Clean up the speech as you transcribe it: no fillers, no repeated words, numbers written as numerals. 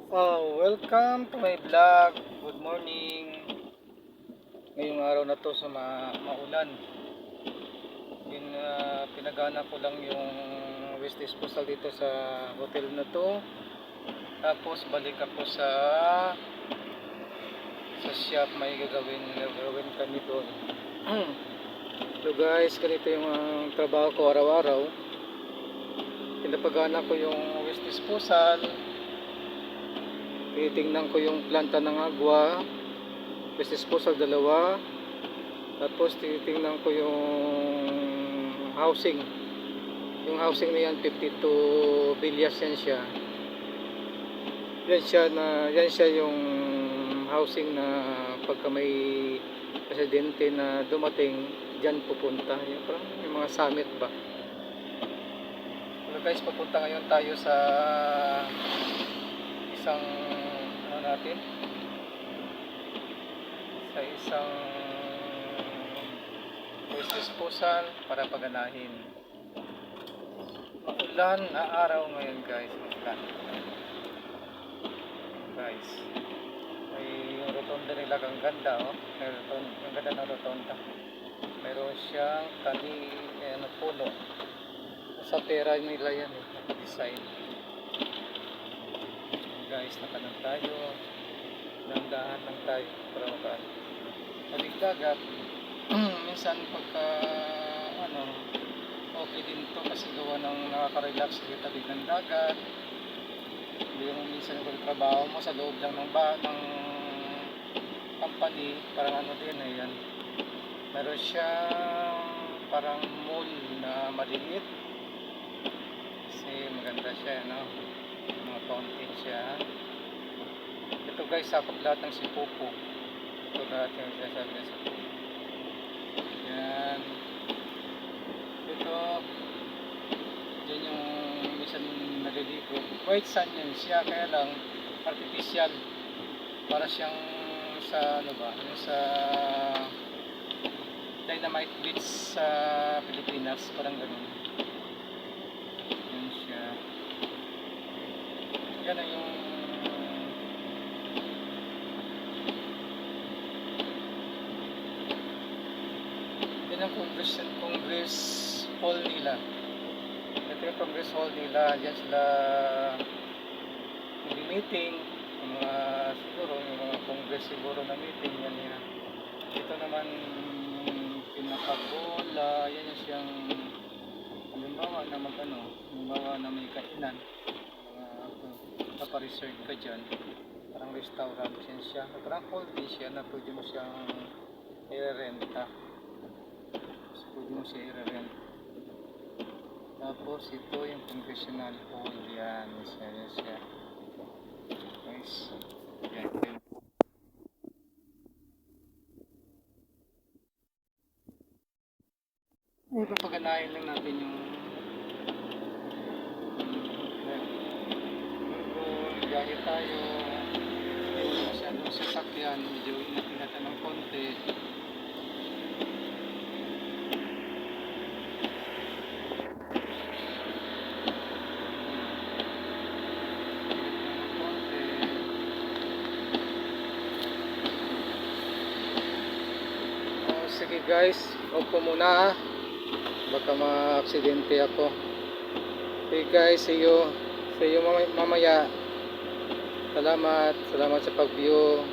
Welcome to my vlog. Good morning. Ngayong araw na to sa maulan. Pinagana ko lang yung waste disposal dito sa hotel na to. Tapos balik ako sa shop, may gagawin kami doon. So guys, ganito yung trabaho ko araw-araw. Pinapagana ko yung waste disposal. Titingnan ko yung planta ng agwa, waste disposal dalawa. Tapos titingnan ko yung housing. Yung housing na yan 52 bilyas yan siya. Yan siya yung housing na pagka may presidente na dumating, diyan pupunta. Yung parang yung mga summit ba. So guys, papunta ngayon tayo sa isang natin sa isang waste disposal para paganahin. Maulan na araw ngayon guys. May rotonda nila, ang ganda ang ganda ng rotonda. Mayroon siyang puno sa pera nila yan design. Guys, nakanan tayo, dandahan lang tayo para maligdagat. Minsan pagka okay din to kasi gawa ng nakaka-relax sa tabi ng dagat. Hindi yung minsan kung trabaho mo sa loob lang ng company, parang din ayan. Meron siyang parang mall na maliit kasi maganda siya, mga fountain siya. Ito guys, sakop lahat ng Sipupo. Ito lahat yung sinasabi ng Sipupo. Yan. Ito, yan yung minsan naliligo. White sand yan siya, kaya lang artificial. Para siyang sa yung sa Dynamite Beach sa Pilipinas, parang ganun. Yan siya. Yan na yung Congress Hall nila. Ito yung Congress Hall nila. Diyan sila meeting, yung mga Congress siguro na meeting yan. Ito naman pinakabola, yan yung siyang halimbawa na may kainan, napa-reserve ka dyan, parang restaurant yan siya, parang hall din siya na pwede mo siyang i-renta. Tapos ito yung congressional hall, yan siya guys. Yan. Papaganahin lang natin yung biyahe tayo, medyo masyadong sasakyan, medyo ingat-ingatan ng konti. Sige guys, opo muna baka ma-aksidente ako. Okay guys, see you mamaya. Salamat sa pag-view.